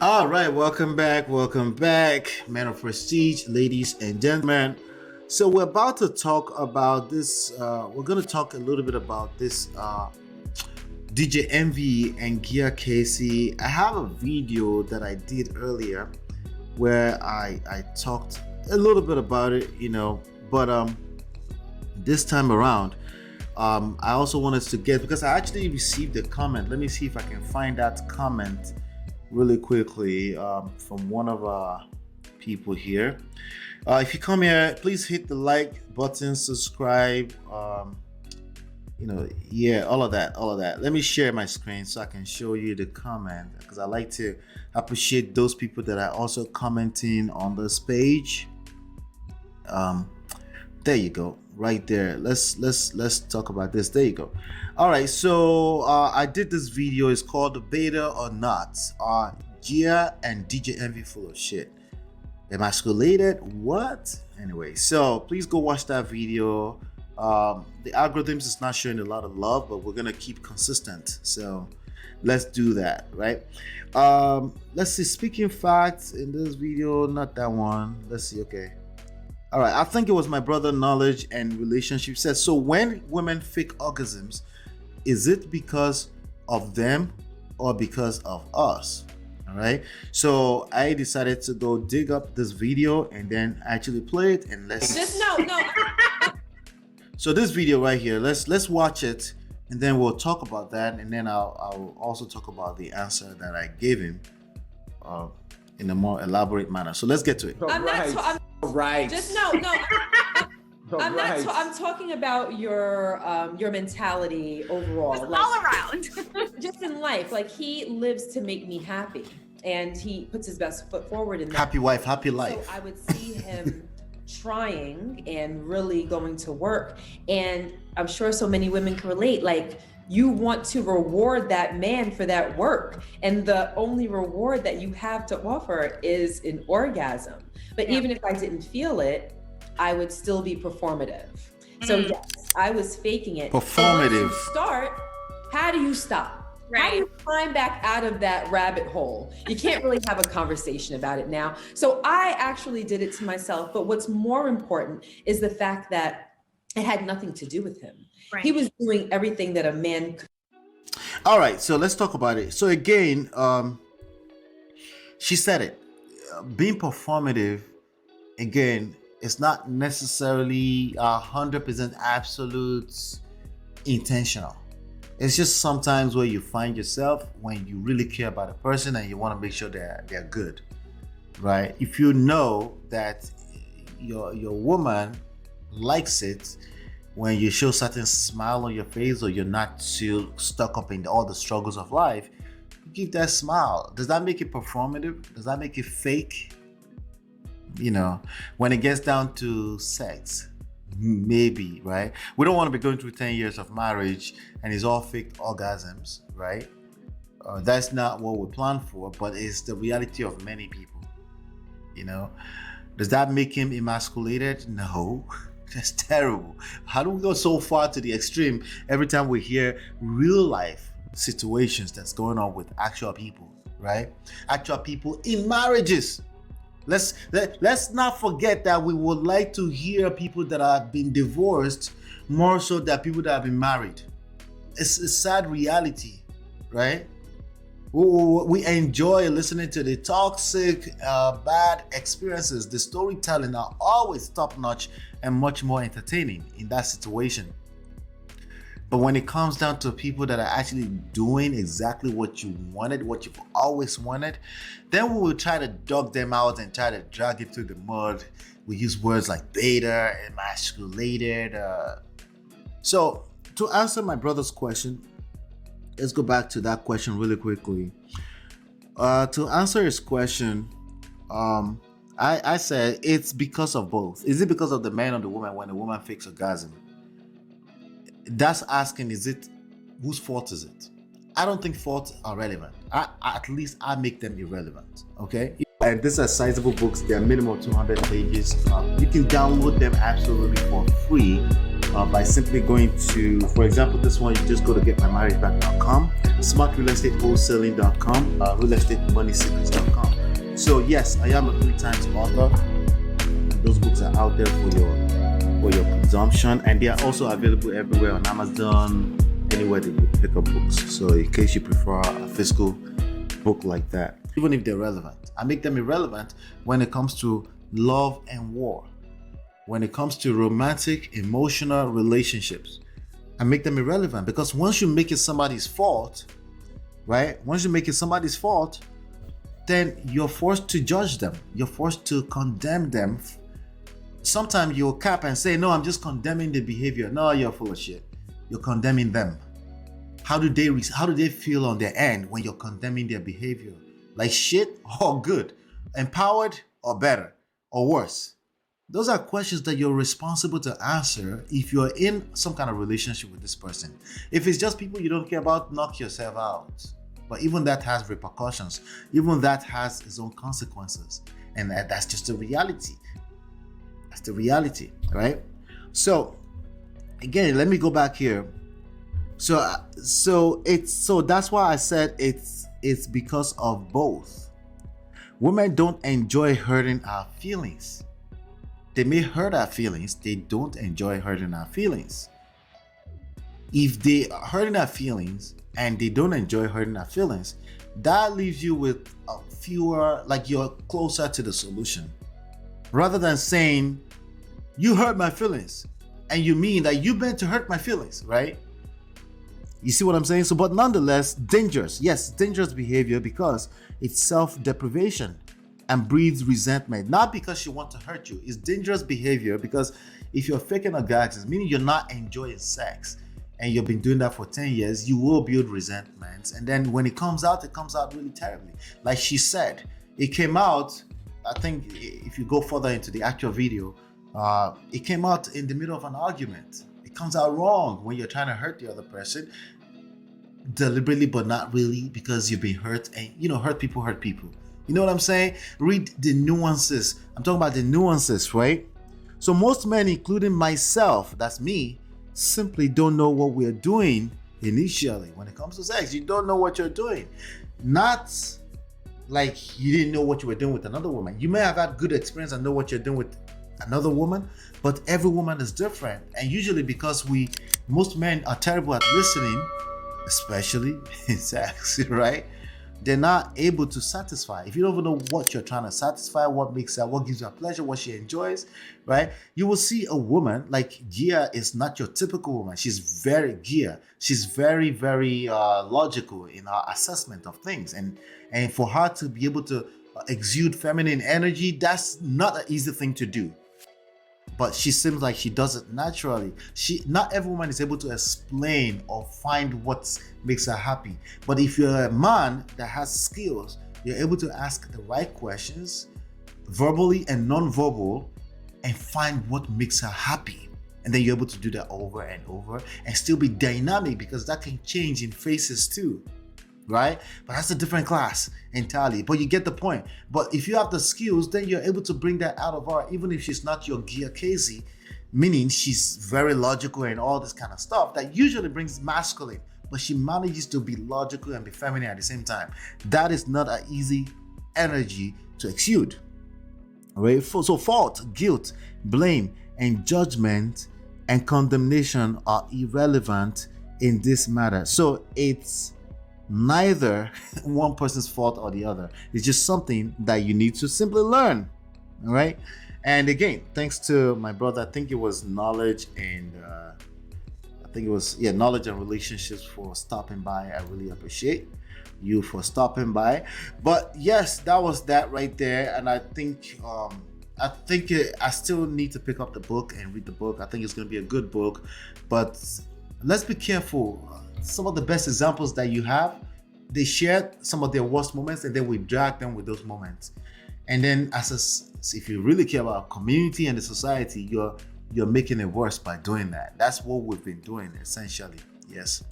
All right, welcome back, men of prestige, ladies and gentlemen. So we're about to talk about this. We're going to talk a little bit about this DJ Envy and Gia Casey. I have a video that I did earlier where I talked a little bit about it, but this time around, I also wanted to get because I actually received a comment. Let me see if I can find that comment really quickly from one of our people here. If you come here, please hit the like button, subscribe, yeah, all of that. Let me share my screen so I can show you the comment because I like to appreciate those people that are also commenting on this page. There you go, right there. Let's talk about this. There you go. All right, so I did this video. It's called Beta or Not. Gia and DJ Envy full of shit. Emasculated? What? Anyway, so please go watch that video. The algorithms is not showing a lot of love, but we're gonna keep consistent. So let's do that, right? Let's see. Speaking facts in this video, not that one. Let's see. Okay. All right, I think it was my brother Knowledge and Relationship says, so when women fake orgasms, is it because of them or because of us? All right, so I decided to go dig up this video and then actually play it and let's just no. So this video right here, let's watch it and then we'll talk about that, and then I'll also talk about the answer that I gave him in a more elaborate manner. So let's get to it. I'm Right. just no. I'm Right. not. I'm talking about your mentality overall, Just like, all around. just in life. Like he lives to make me happy, and he puts his best foot forward in that. Happy wife, happy life. So I would see him trying and really going to work, and I'm sure so many women can relate. Like you want to reward that man for that work, and the only reward that you have to offer is an orgasm. But even if I didn't feel it, I would still be performative. So yes, I was faking it. Performative. How do you stop? Right. How do you climb back out of that rabbit hole? You can't really have a conversation about it now. So I actually did it to myself. But what's more important is the fact that it had nothing to do with him. Right. He was doing everything that a man could. All right, so let's talk about it. So again, she said it. Being performative, again, it's not necessarily 100% absolute intentional. It's just sometimes where you find yourself when you really care about a person and you want to make sure they're good, right? If you know that your woman likes it when you show certain smile on your face, or you're not too stuck up in all the struggles of life, you give that smile. Does that make it performative? Does that make it fake? When it gets down to sex, maybe, right? We don't want to be going through 10 years of marriage and it's all fake orgasms, right? That's not what we plan for, but it's the reality of many people. Does that make him emasculated? No. That's terrible. How do we go so far to the extreme every time we hear real life situations that's going on with actual people, right? Actual people in marriages. Let's not forget that we would like to hear people that have been divorced more so than people that have been married. It's a sad reality, right? We enjoy listening to the toxic, bad experiences. The storytelling are always top-notch and much more entertaining in that situation. But when it comes down to people that are actually doing exactly what you wanted, what you've always wanted, then we will try to dug them out and try to drag it through the mud. We use words like beta, emasculated. So to answer my brother's question, let's go back to that question really quickly. To answer his question, I said it's because of both. Is it because of the man or the woman when the woman fakes orgasm? That's asking, whose fault is it? I don't think faults are relevant. At least I make them irrelevant, okay? And these are sizable books. They're minimum 200 pages. You can download them absolutely for free by simply going to, for example, this one, you just go to getmymarriageback.com, smartrealestatewholesaling.com, realestatemoneysecrets.com. So yes, I am a 3-times author. Those books are out there for your consumption, and they are also available everywhere on Amazon, anywhere that you pick up books. So in case you prefer a physical book like that, even if they're relevant, I make them irrelevant when it comes to love and war. When it comes to romantic, emotional relationships, I make them irrelevant, because once you make it somebody's fault, right? Once you make it somebody's fault, then you're forced to judge them. You're forced to condemn them. Sometimes you'll cap and say, no, I'm just condemning the behavior. No, you're full of shit. You're condemning them. How do they feel on their end when you're condemning their behavior? Like shit or good? Empowered or better or worse? Those are questions that you're responsible to answer if you're in some kind of relationship with this person. If it's just people you don't care about, knock yourself out. But even that has repercussions. Even that has its own consequences. And that's just the reality. That's the reality, right? So, again, let me go back here. So that's why I said it's because of both. Women don't enjoy hurting our feelings. They may hurt our feelings. They don't enjoy hurting our feelings. If they are hurting our feelings and they don't enjoy hurting our feelings, that leaves you with fewer, like you're closer to the solution. Rather than saying, you hurt my feelings, and you mean that you meant to hurt my feelings, right? You see what I'm saying? So, but nonetheless, dangerous. Yes, dangerous behavior, because it's self-deprivation and breeds resentment. Not because she wants to hurt you. It's dangerous behavior because if you're faking orgasms, meaning you're not enjoying sex, and you've been doing that for 10 years, you will build resentments. And then when it comes out really terribly. Like she said, it came out, I think if you go further into the actual video, it came out in the middle of an argument. It comes out wrong when you're trying to hurt the other person, deliberately but not really, because you've been hurt. And hurt people. You know what I'm saying? Read the nuances. I'm talking about the nuances, right? So most men, including myself, that's me, simply don't know what we're doing initially. When it comes to sex, you don't know what you're doing. Not like you didn't know what you were doing with another woman. You may have had good experience and know what you're doing with another woman, but every woman is different. And usually because most men are terrible at listening, especially in sex, right? They're not able to satisfy. If you don't even know what you're trying to satisfy, what makes her, what gives her pleasure, what she enjoys, right? You will see a woman like Gia is not your typical woman. She's very Gia. She's very, very logical in her assessment of things. And for her to be able to exude feminine energy, that's not an easy thing to do. But she seems like she does it naturally. Not every woman is able to explain or find what makes her happy. But if you're a man that has skills, you're able to ask the right questions, verbally and non-verbal, and find what makes her happy. And then you're able to do that over and over and still be dynamic, because that can change in phases too. Right? But that's a different class entirely. But you get the point. But if you have the skills, then you're able to bring that out of her, even if she's not your Gia Casey, meaning she's very logical and all this kind of stuff that usually brings masculine, but she manages to be logical and be feminine at the same time. That is not an easy energy to exude. Right? So fault, guilt, blame, and judgment and condemnation are irrelevant in this matter. So it's neither one person's fault or the other. It's just something that you need to simply learn. All right. And again, thanks to my brother, I think it was knowledge and knowledge and relationships for stopping by. I really appreciate you for stopping by. But yes, that was that right there. And I think I still need to pick up the book and read the book. I think it's going to be a good book, but let's be careful. Some of the best examples that you have, they shared some of their worst moments, and then we drag them with those moments. And then if you really care about community and the society, you're making it worse by doing that. That's what we've been doing essentially. Yes.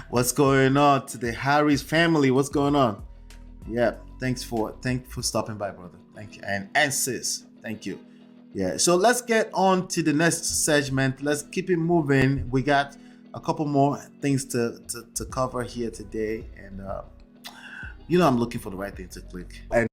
What's going on to the Harris family? What's going on? Yeah. Thanks for stopping by, brother. Thank you. And sis, thank you. Yeah, so let's get on to the next segment. Let's keep it moving. We got a couple more things to cover here today, and I'm looking for the right thing to click. And